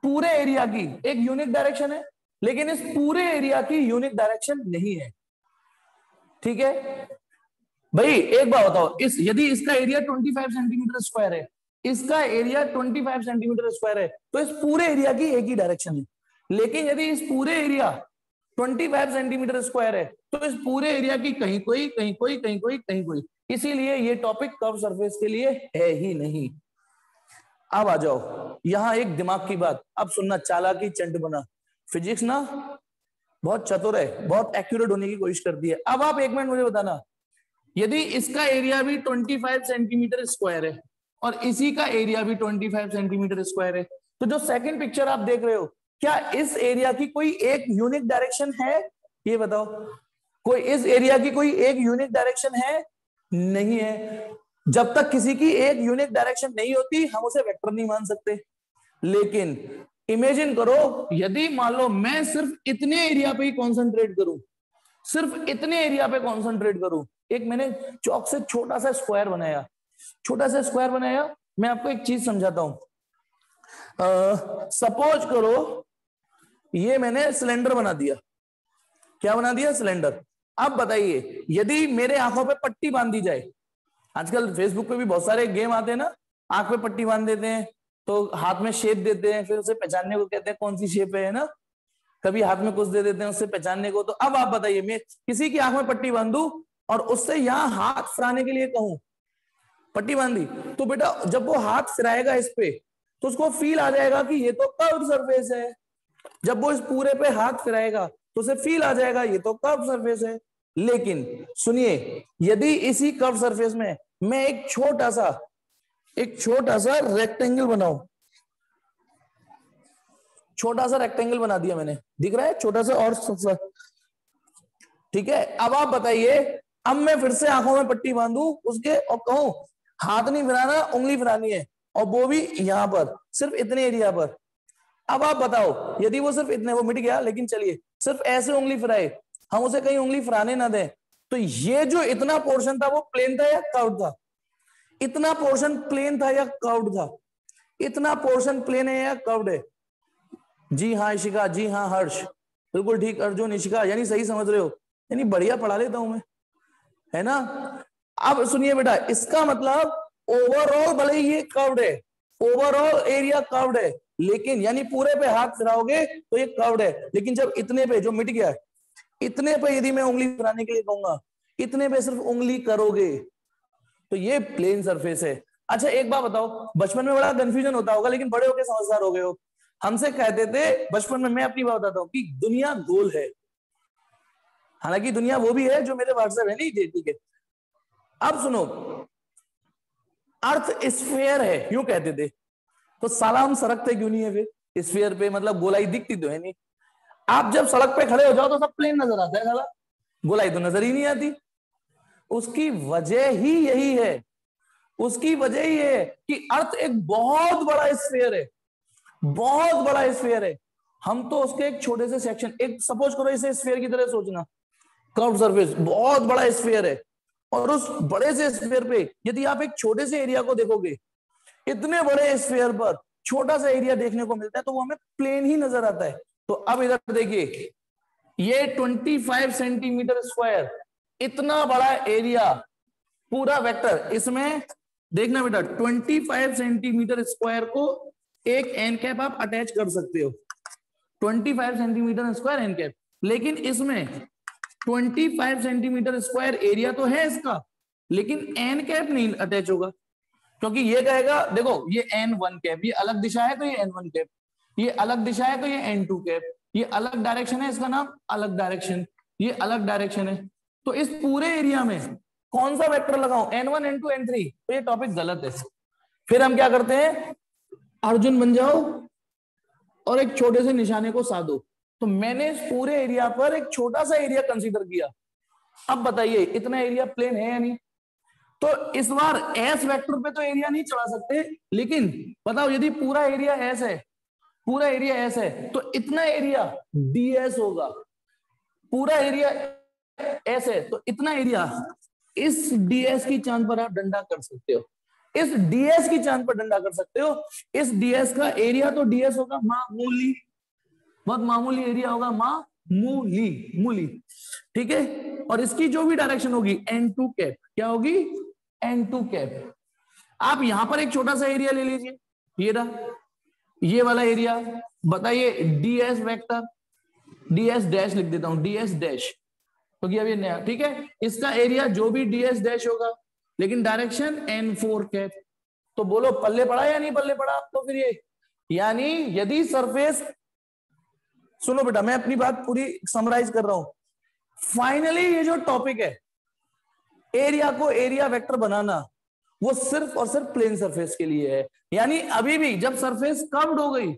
पूरे एरिया की एक यूनिक डायरेक्शन है, लेकिन इस पूरे एरिया की यूनिक डायरेक्शन नहीं है, ठीक है भाई। एक बात बताओ, इस यदि इसका एरिया 25 सेंटीमीटर स्क्वायर है, इसका एरिया 25 सेंटीमीटर स्क्वायर है, तो इस पूरे एरिया की एक ही डायरेक्शन है। लेकिन यदि इस पूरे एरिया 25 सेंटीमीटर स्क्वायर है तो इस पूरे एरिया की कहीं कोई कहीं कोई कहीं कोई कहीं कोई, इसीलिए ये टॉपिक कर्व सरफेस के लिए है ही नहीं। अब आ जाओ यहां एक दिमाग की बात, अब सुनना, चालाकी चंट बना, फिजिक्स ना बहुत चतुर है, बहुत एक्यूरेट होने की कोशिश करती है। अब आप एक मिनट मुझे बताना, यदि इसका एरिया भी 25 सेंटीमीटर स्क्वायर है और इसी का एरिया भी 25 सेंटीमीटर स्क्वायर है, तो जो सेकंड पिक्चर आप देख रहे हो, क्या इस एरिया की कोई एक यूनिक डायरेक्शन है, ये बताओ। कोई इस एरिया की कोई एक यूनिक डायरेक्शन है, नहीं है। जब तक किसी की एक यूनिक डायरेक्शन नहीं होती हम उसे वेक्टर नहीं मान सकते। लेकिन इमेजिन करो यदि मान लो मैं सिर्फ इतने एरिया पे ही कॉन्सेंट्रेट करूं, सिर्फ इतने एरिया पे कॉन्सेंट्रेट करूं, एक मैंने चौक से छोटा सा स्क्वायर बनाया, छोटा सा स्क्वायर बनाया। मैं आपको एक चीज समझाता हूं, सपोज करो ये मैंने सिलेंडर बना दिया, क्या बना दिया, सिलेंडर। अब बताइए यदि मेरे आंखों पे पट्टी बांध दी जाए, आजकल फेसबुक पे भी बहुत सारे गेम आते हैं ना, आंख पे पट्टी बांध देते हैं तो हाथ में शेप देते हैं, फिर उसे पहचानने को कहते हैं कौन सी शेप है ना, कभी हाथ में कुछ दे देते हैं उससे पहचानने को। तो अब आप बताइए मैं किसी की आंख में पट्टी बांधू और उससे यहां हाथ फिराने के लिए कहूं, पट्टी बांधी, तो बेटा जब वो हाथ फिराएगा इस पे तो उसको फील आ जाएगा कि ये तो कर्व सरफेस है। जब वो इस पूरे पे हाथ फिराएगा तो उसे फील आ जाएगा ये तो कर्व सरफेस है। लेकिन सुनिए यदि इसी कर्व सरफेस में मैं एक छोटा सा रेक्टेंगल बनाऊं, छोटा सा रेक्टेंगल बना दिया मैंने, दिख रहा है छोटा सा और ठीक है। अब आप बताइए, अब मैं फिर से आंखों में पट्टी बांधू उसके और कहूं हाथ नहीं फिराना उंगली फिरानी है, और वो भी यहां पर सिर्फ इतने एरिया पर। अब आप बताओ यदि वो सिर्फ इतने, वो मिट गया, लेकिन चलिए सिर्फ ऐसे उंगली फिराए, हम उसे कहीं उंगली फिराने ना दें, तो ये जो इतना पोर्शन था वो प्लेन था या कर्व्ड था, इतना पोर्शन प्लेन था या कर्व्ड था, इतना पोर्शन प्लेन है या कर्व्ड है। जी हाँ इशिका, जी हाँ हर्ष, बिल्कुल ठीक अर्जुन, इशिका यानी सही समझ रहे हो। यानी बढ़िया पढ़ा लेता हूं मैं, है ना। अब सुनिए बेटा, इसका मतलब ओवरऑल भले ही ये कर्व्ड है, ओवरऑल एरिया कर्व्ड है, लेकिन यानी पूरे पे हाथ फिराओगे तो ये कर्व्ड है, लेकिन जब इतने पे जो मिट गया है, इतने पे यदि मैं उंगली फिराने के लिए कहूंगा, इतने पे सिर्फ उंगली करोगे तो ये प्लेन सरफेस है। अच्छा एक बात बताओ, बचपन में बड़ा कंफ्यूजन होता होगा, लेकिन बड़े होकर समझदार हो गए हो। हमसे कहते थे बचपन में, मैं अपनी बात बताता हूँ, कि दुनिया गोल है, हालांकि दुनिया वो भी है जो मेरे व्हाट्सएप है, नहीं ठीक है। अब सुनो, अर्थ स्फीयर है यूं कहते थे, तो साला हम सड़कते क्यों नहीं है फिर स्फीयर पे, मतलब गोलाई दिखती तो है नहीं। आप जब सड़क पे खड़े हो जाओ तो सब प्लेन नजर आता है, साला गोलाई तो नजर ही नहीं आती। उसकी वजह ही यही है, उसकी वजह ही है कि अर्थ एक बहुत बड़ा स्फीयर है, बहुत बड़ा स्फीयर है। हम तो उसके एक छोटे से सेक्शन, एक सपोज करो इसे स्फीयर की तरह सोचना, कर्व्ड सरफेस बहुत बड़ा स्फीयर है, और उस बड़े से स्फीयर पे यदि आप एक छोटे से एरिया को देखोगे, इतने बड़े स्फीयर पर छोटा सा एरिया देखने को मिलता है, तो वो हमें प्लेन ही नजर आता है। तो अब इधर देखिए, ये 25 सेंटीमीटर स्क्वायर, इतना बड़ा एरिया पूरा वेक्टर, इसमें देखना बेटा 25 सेंटीमीटर स्क्वायर को एक एन कैप आप अटैच कर सकते हो, 25 सेंटीमीटर स्क्वायर एन कैप, लेकिन इसमें 25 सेंटीमीटर स्क्वायर एरिया तो है इसका, लेकिन एन कैप नहीं अटैच होगा, क्योंकि ये कहेगा देखो ये n1 कैप, ये अलग दिशा है तो ये n1 कैप, ये अलग दिशा है तो ये n2 कैप, ये अलग डायरेक्शन है, इसका नाम अलग डायरेक्शन, ये अलग डायरेक्शन है। तो इस पूरे एरिया में कौन सा वेक्टर लगाऊं, n1 n2 n3, तो ये टॉपिक गलत है। फिर हम क्या करते हैं, अर्जुन बन जाओ और एक छोटे से निशाने को साधो। तो मैंने इस पूरे एरिया पर एक छोटा सा एरिया कंसीडर किया। अब बताइए इतना एरिया प्लेन है या नहीं। तो इस बार एस वेक्टर पे तो एरिया नहीं चढ़ा सकते, लेकिन बताओ यदि पूरा एरिया एस है, पूरा एरिया एस है, तो इतना एरिया डीएस होगा। पूरा एरिया एस है तो इतना एरिया, इस डीएस की चांद पर आप डंडा कर सकते हो, इस डीएस की चांद पर डंडा कर सकते हो। इस डीएस का एरिया तो डीएस होगा मामूली, बहुत मामूली एरिया होगा, मामूली मूली, ठीक है। और इसकी जो भी डायरेक्शन होगी n2 कैप, क्या होगी n2 कैप। आप यहां पर एक छोटा सा एरिया ले लीजिए, ये रहा ये वाला एरिया, बताइए ds वेक्टर, ds डैश लिख देता हूं, ds डैश, क्योंकि अब ये नया, ठीक है। इसका एरिया जो भी ds डैश होगा, लेकिन डायरेक्शन n4 कैप। तो बोलो पल्ले पड़ा या नहीं पल्ले पड़ा। तो फिर ये, यानी यदि सरफेस, सुनो बेटा मैं अपनी बात पूरी समराइज कर रहा हूं, फाइनली ये जो टॉपिक है एरिया को एरिया वेक्टर बनाना, वो सिर्फ और सिर्फ प्लेन सरफेस के लिए है। यानी अभी भी जब सरफेस कर्व्ड हो गई,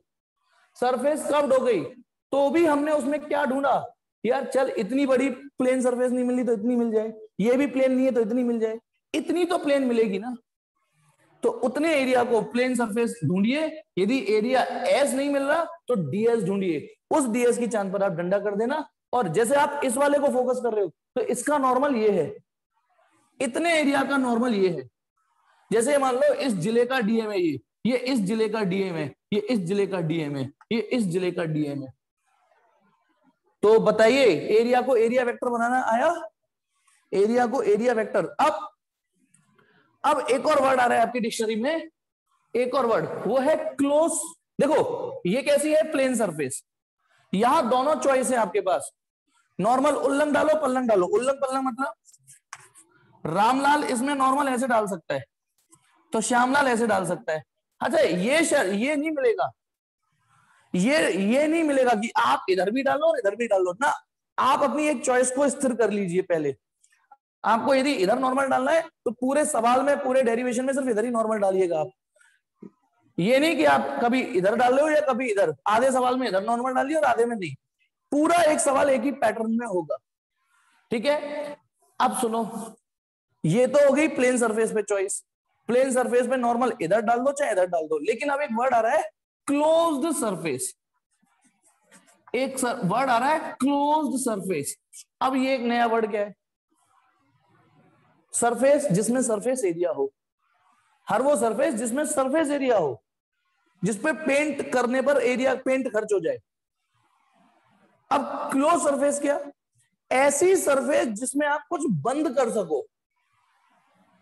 सरफेस कर्व्ड हो गई, तो भी हमने उसमें क्या ढूंढा, यार चल इतनी बड़ी प्लेन सरफेस नहीं मिली तो इतनी मिल जाए, ये भी प्लेन नहीं है तो इतनी मिल जाए, इतनी तो प्लेन मिलेगी ना। तो उतने एरिया को प्लेन सरफेस ढूंढिए, यदि एरिया एस नहीं मिल रहा तो डीएस ढूंढिए, उस डीएस की चांद पर आप डंडा कर देना। और जैसे आप इस वाले को फोकस कर रहे हो, तो इसका नॉर्मल ये है, इतने एरिया का नॉर्मल ये है। जैसे मान लो इस जिले का डीएम है, ये इस जिले का डीएम है, ये इस जिले का डीएम है, ये इस जिले का डीएम है। तो बताइए एरिया को एरिया वेक्टर बनाना आया, एरिया को एरिया वेक्टर। अब एक और वर्ड आ रहा है आपकी डिक्शनरी में, एक और वर्ड, वो है क्लोज। देखो ये कैसी है, प्लेन सरफेस, यहां दोनों चॉइस है आपके पास, नॉर्मल उल्लंघ डालो पल्लंघ डालो। उल्लंघ पल्लंघ मतलब रामलाल इसमें नॉर्मल ऐसे डाल सकता है, तो श्यामलाल ऐसे डाल सकता है। अच्छा ये नहीं मिलेगा, ये नहीं मिलेगा कि आप इधर भी डालो और इधर भी डालो ना। आप अपनी एक चॉइस को स्थिर कर लीजिए पहले। आपको यदि इधर नॉर्मल डालना है तो पूरे सवाल में, पूरे डेरिवेशन में सिर्फ इधर ही नॉर्मल डालिएगा आप। ये नहीं कि आप कभी इधर डाल रहे हो या कभी इधर, आधे सवाल में इधर नॉर्मल डालिए और आधे में नहीं, पूरा एक सवाल एक ही पैटर्न में होगा, ठीक है। अब सुनो, ये तो हो गई प्लेन सरफेस पे चॉइस, प्लेन सरफेस पे नॉर्मल इधर डाल दो चाहे इधर डाल दो। लेकिन अब एक वर्ड आ रहा है क्लोज्ड सरफेस, एक वर्ड आ रहा है क्लोज्ड सरफेस। अब ये एक नया वर्ड क्या है, सरफेस जिसमें सरफेस एरिया हो, हर वो सरफेस जिसमें सरफेस एरिया हो, जिसपे पेंट करने पर एरिया पेंट खर्च हो जाए। अब क्लोज सरफेस क्या, ऐसी सरफेस जिसमें आप कुछ बंद कर सको,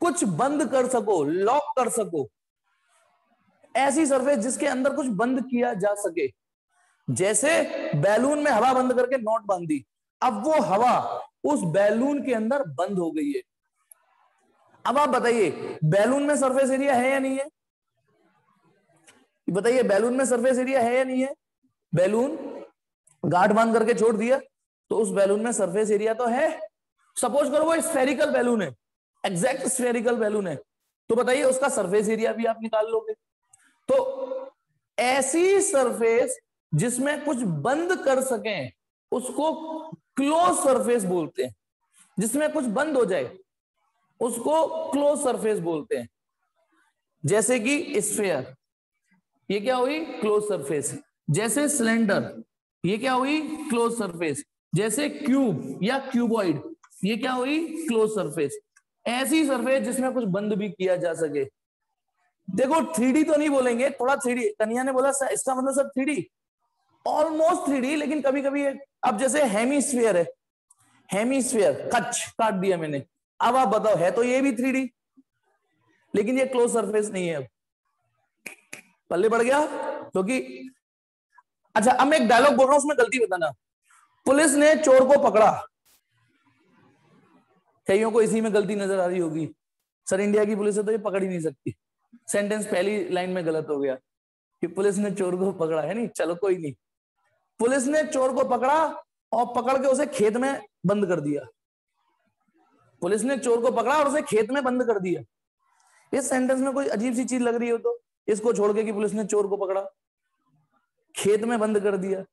कुछ बंद कर सको, लॉक कर सको, ऐसी सरफेस जिसके अंदर कुछ बंद किया जा सके। जैसे बैलून में हवा बंद करके नॉट बांध दी, अब वो हवा उस बैलून के अंदर बंद हो गई है। अब आप बताइए बैलून में सरफेस एरिया है या नहीं है? बताइए बैलून में सरफेस एरिया है या नहीं है? बैलून गांठ बांध करके छोड़ दिया तो उस बैलून में सरफेस एरिया तो है। सपोज करो वो स्फेरिकल बैलून है, एग्जैक्ट स्फेरिकल बैलून है, तो बताइए उसका सरफेस एरिया भी आप निकाल लोगे। तो ऐसी सरफेस जिसमें कुछ बंद कर सकें उसको क्लोज सरफेस बोलते हैं। जिसमें कुछ बंद हो जाए उसको क्लोज सरफेस बोलते हैं। जैसे कि स्फेयर, ये क्या हुई? Close surface. जैसे सिलेंडर, ये क्या हुई? Close surface. जैसे क्यूब या क्यूबॉइड, ये क्या हुई? Close surface. ऐसी सरफेस जिसमें कुछ बंद भी किया जा सके। देखो 3D तो नहीं बोलेंगे, थोड़ा 3D, कन्या ने बोला इसका मतलब सब 3D, ऑलमोस्ट 3D, लेकिन कभी कभी अब जैसे हेमीस्फीयर है, हेमीस्फीयर कच काट दिया मैंने, अब आप बताओ है तो ये भी 3D, लेकिन ये क्लोज सरफेस नहीं है। अब पल्ले पड़ गया क्योंकि अच्छा अब मैं एक डायलॉग बोल रहा हूं उसमें गलती बताना। पुलिस ने चोर को पकड़ा, कईयों को इसी में गलती नजर आ रही होगी, सर इंडिया की पुलिस है तो ये पकड़ ही नहीं सकती। सेंटेंस पहली लाइन में गलत हो गया कि पुलिस ने चोर को पकड़ा, है नहीं, चलो कोई नहीं। पुलिस ने चोर को पकड़ा और पकड़ के उसे खेत में बंद कर दिया। पुलिस ने चोर को पकड़ा और उसे खेत में बंद कर दिया। इस सेंटेंस में कोई अजीब सी चीज लग रही हो तो इसको छोड़ के कि पुलिस ने चोर को पकड़ा, खेत में बंद कर दिया,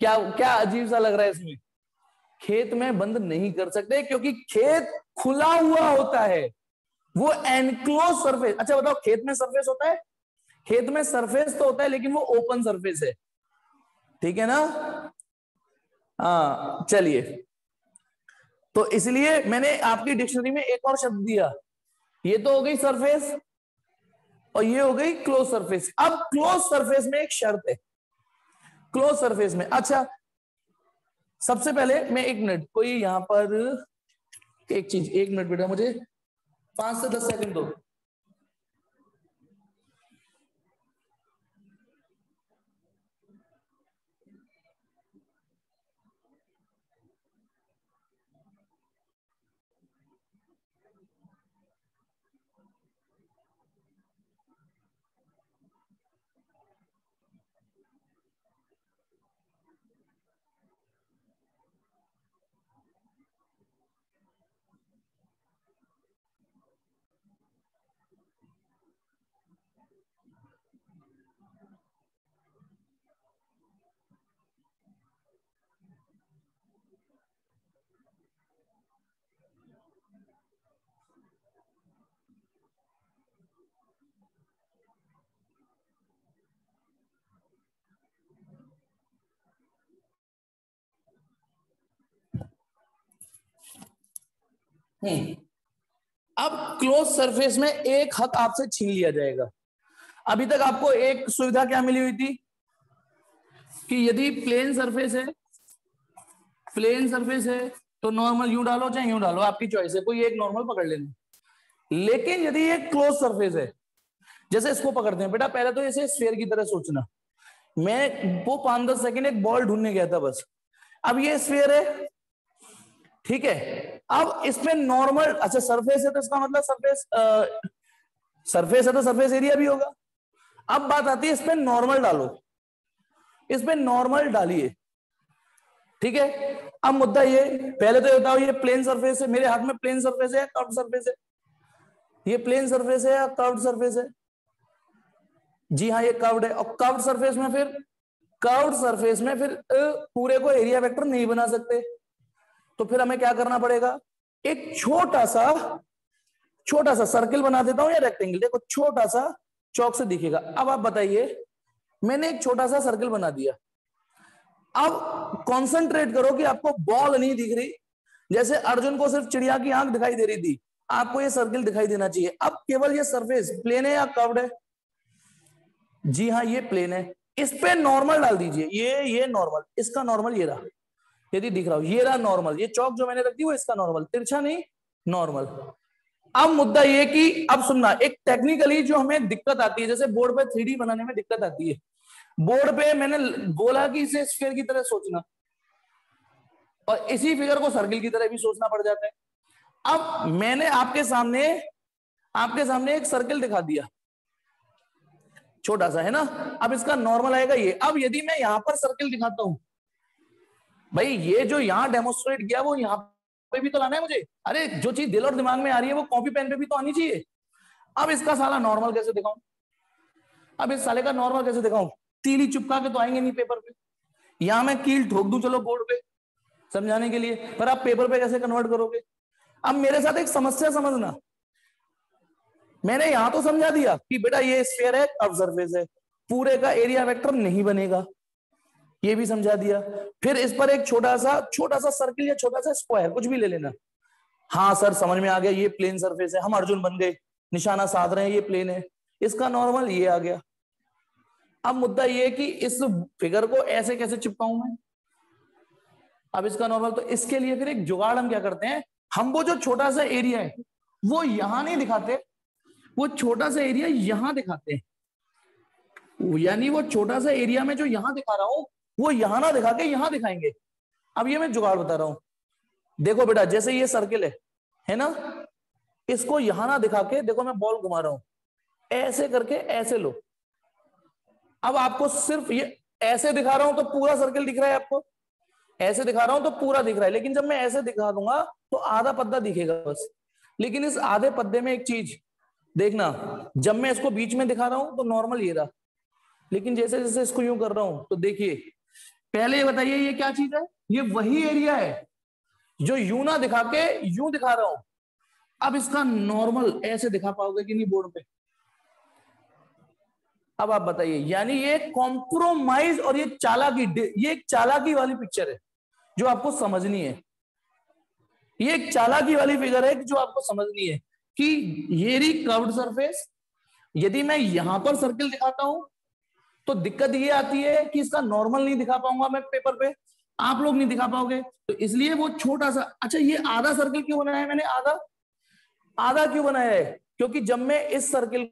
क्या क्या अजीब सा लग रहा है इसमें? खेत में बंद नहीं कर सकते क्योंकि खेत खुला हुआ होता है, वो एनक्लोज सरफेस। अच्छा बताओ खेत में सरफेस होता है? खेत में सरफेस तो होता है लेकिन वो ओपन सरफेस है, ठीक है ना? हाँ चलिए, तो इसलिए मैंने आपकी डिक्शनरी में एक और शब्द दिया, ये तो हो गई सरफेस और ये हो गई क्लोज सरफेस। अब क्लोज सरफेस में एक शर्त है, क्लोज सरफेस में। अच्छा सबसे पहले मैं एक मिनट, कोई यहां पर एक चीज, एक मिनट बेटा, मुझे 5 से 10 सेकंड दो। अब क्लोज सरफेस में एक हक आपसे छीन लिया जाएगा। अभी तक आपको एक सुविधा क्या मिली हुई थी कि यदि प्लेन सरफेस है, प्लेन सरफेस है तो नॉर्मल यूं डालो चाहे यूं डालो, आपकी चॉइस है, कोई एक नॉर्मल पकड़ लेना। लेकिन यदि ये क्लोज सरफेस है, जैसे इसको पकड़ते हैं बेटा, पहले तो इसे स्फीयर की तरह सोचना। मैं वो 5-10 सेकंड एक बॉल ढूंढने गया था बस। अब ये स्फीयर है, ठीक है, अब इसमें नॉर्मल, अच्छा सरफेस है तो इसका मतलब सरफेस, सरफेस है तो सरफेस एरिया भी होगा। अब बात आती है इस पे नॉर्मल डालो, इस पे नॉर्मल डालिए, ठीक है। अब मुद्दा ये, पहले तो बताओ ये प्लेन सरफेस है, मेरे हाथ में प्लेन सरफेस है या कर्व्ड सरफेस है? ये प्लेन सरफेस है या कर्व्ड सरफेस है? जी हाँ ये कर्व्ड है। और कर्व्ड सरफेस में फिर, कर्व्ड सरफेस में फिर पूरे को एरिया वेक्टर नहीं बना सकते, तो फिर हमें क्या करना पड़ेगा, एक छोटा सा सर्किल बना देता हूं या रेक्टेंगल, देखो छोटा सा चौक से दिखेगा। अब आप बताइए, मैंने एक छोटा सा सर्किल बना दिया। अब कंसंट्रेट करो कि आपको बॉल नहीं दिख रही, जैसे अर्जुन को सिर्फ चिड़िया की आंख दिखाई दे रही थी, आपको ये सर्किल दिखाई देना चाहिए। अब केवल ये सरफेस प्लेन है या कर्व्ड है? जी हाँ ये प्लेन है। इस पे नॉर्मल डाल दीजिए, ये नॉर्मल, इसका नॉर्मल ये रहा, यदि दिख रहा हो, ये रहा नॉर्मल, ये चौक जो मैंने रख दी वो इसका नॉर्मल, तिरछा नहीं नॉर्मल। अब मुद्दा ये कि अब सुनना, एक टेक्निकली जो हमें दिक्कत आती है, जैसे बोर्ड पे 3D बनाने में दिक्कत आती है, बोर्ड पे मैंने बोला कि इसे स्फीयर की तरह सोचना, और इसी फिगर को सर्किल की तरह भी सोचना पड़ जाता है। अब मैंने आपके सामने एक सर्किल दिखा दिया, छोटा सा है ना, अब इसका नॉर्मल आएगा ये। अब यदि मैं यहां पर सर्किल दिखाता हूं, भाई ये जो यहां डेमोन्स्ट्रेट किया वो यहां पे भी तो लाना है मुझे, अरे जो चीज दिल और दिमाग में आ रही है वो कॉपी पेन पे भी तो आनी चाहिए। अब इसका साला नॉर्मल कैसे दिखाऊं, अब इस साले का नॉर्मल कैसे दिखाऊं, तीली चिपका के तो आएंगे नहीं पेपर पे, यहां मैं कील ठोक दूं चलो बोर्ड पे समझाने के लिए, पर आप पेपर पे कैसे कन्वर्ट करोगे। अब मेरे साथ एक समस्या समझना, मैंने यहां तो समझा दिया कि बेटा ये स्फीयर है, कर्व सरफेस है, पूरे का एरिया वेक्टर नहीं बनेगा, ये भी समझा दिया। फिर इस पर एक छोटा सा सर्किल या छोटा सा स्क्वायर कुछ भी ले लेना, हाँ सर समझ में आ गया, ये प्लेन सरफेस है, हम अर्जुन बन गए, निशाना साध रहे हैं, ये प्लेन है, इसका नॉर्मल ये आ गया। अब मुद्दा ये कि इस फिगर को ऐसे कैसे चिपकाऊं मैं, अब इसका नॉर्मल, तो इसके लिए फिर एक जुगाड़ हम क्या करते हैं, हम वो जो छोटा सा एरिया है वो यहां नहीं दिखाते, वो छोटा सा एरिया यहां दिखाते हैं, यानी वो छोटा सा एरिया में जो यहां दिखा रहा हूं वो यहां ना दिखा के यहां दिखाएंगे। अब ये मैं जुगाड़ बता रहा हूं, देखो बेटा जैसे ये सर्किल है ना, इसको यहां ना दिखा के, देखो मैं बॉल घुमा रहा हूं, ऐसे करके ऐसे लो। अब आपको सिर्फ ये ऐसे दिखा रहा हूं तो पूरा सर्किल दिख रहा है आपको, ऐसे दिखा रहा हूं तो पूरा दिख रहा है, लेकिन जब मैं ऐसे दिखा दूंगा तो आधा पद्दा दिखेगा बस। लेकिन इस आधे पद्दे में एक चीज देखना, जब मैं इसको बीच में दिखा रहा हूं तो नॉर्मल ये रहा, लेकिन जैसे जैसे इसको यूं कर रहा हूं तो देखिए, पहले ये बताइए ये क्या चीज है, ये वही एरिया है जो यूं ना दिखा के यूं दिखा रहा हूं। अब इसका नॉर्मल ऐसे दिखा पाओगे कि नहीं बोर्ड पे, अब आप बताइए, यानी ये कॉम्प्रोमाइज और ये एक चालाकी वाली पिक्चर है जो आपको समझनी है, ये एक चालाकी वाली फिगर है जो आपको समझनी है कि ये रही कर्व्ड सरफेस, यदि मैं यहां पर सर्किल दिखाता हूं तो दिक्कत ये आती है कि इसका नॉर्मल नहीं दिखा पाऊंगा मैं पेपर पे, आप लोग नहीं दिखा पाओगे, तो इसलिए वो छोटा सा, अच्छा ये आधा सर्किल क्यों बनाया है मैंने, आधा क्यों बनाया है, क्योंकि जब मैं इस सर्किल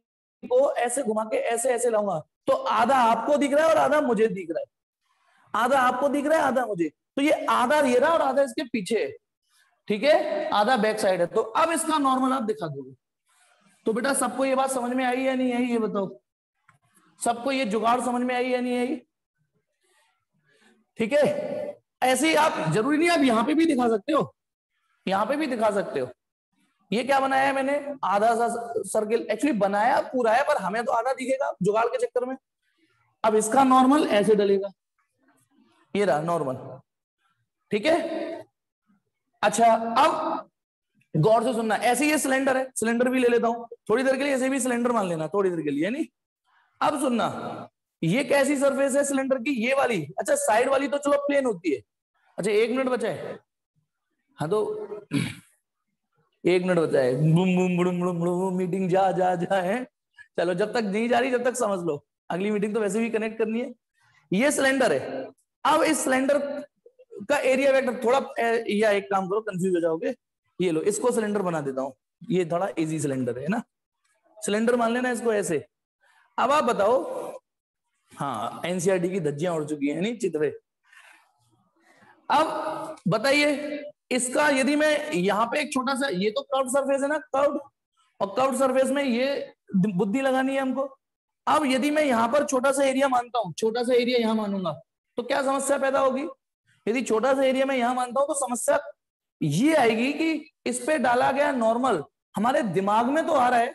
को ऐसे घुमा के ऐसे ऐसे लाऊंगा तो आधा आपको दिख रहा है और आधा मुझे दिख रहा है, आधा आपको दिख रहा है आधा मुझे, तो ये आधा ये रहा और आधा इसके पीछे है, ठीक है, आधा बैक साइड है। तो अब इसका नॉर्मल आप दिखा दोगे। तो बेटा सबको ये बात समझ में आई या नहीं आई, ये बताओ, सबको ये जुगाड़ समझ में आई या नहीं आई, ठीक है। ऐसे ही आप, जरूरी नहीं आप यहां पे भी दिखा सकते हो, यहां पे भी दिखा सकते हो। ये क्या बनाया है मैंने, आधा सा सर्किल, एक्चुअली बनाया पूरा है पर हमें तो आधा दिखेगा जुगाड़ के चक्कर में। अब इसका नॉर्मल ऐसे डलेगा, ये रहा नॉर्मल, ठीक है। अच्छा अब गौर से सुनना, ऐसे ये सिलेंडर है, सिलेंडर भी ले लेता हूं थोड़ी देर के लिए, ऐसे भी सिलेंडर मान लेना थोड़ी देर के लिए, नहीं। अब सुनना, ये कैसी सरफेस है सिलेंडर की, ये वाली, अच्छा साइड वाली तो चलो प्लेन होती है। अच्छा 1 मिनट बचा है, हाँ तो 1 मिनट बचा है, मीटिंग जा जा जा है, चलो जब तक नहीं जा रही जब तक समझ लो, अगली मीटिंग तो वैसे भी कनेक्ट करनी है। ये सिलेंडर है, अब इस सिलेंडर का एरिया वेक्टर थोड़ा, या एक काम करो कंफ्यूज हो जाओगे, ये लो इसको सिलेंडर बना देता हूं, ये थोड़ा इजी सिलेंडर है ना, सिलेंडर मान लेना इसको ऐसे। अब आप बताओ, हाँ एनसीईआरटी की धज्जियां उड़ चुकी हैं नहीं चितवे। अब बताइए इसका, यदि मैं यहाँ पे एक छोटा सा, ये तो कर्व सरफेस है ना, कर्व, और कर्व सरफेस में ये बुद्धि लगानी है हमको। अब यदि मैं यहाँ पर छोटा सा एरिया मानता हूँ, छोटा सा एरिया यहाँ मानूंगा तो क्या समस्या पैदा होगी, यदि छोटा सा एरिया मैं यहाँ मानता हूं तो समस्या ये आएगी कि इस पे डाला गया नॉर्मल हमारे दिमाग में तो आ रहा है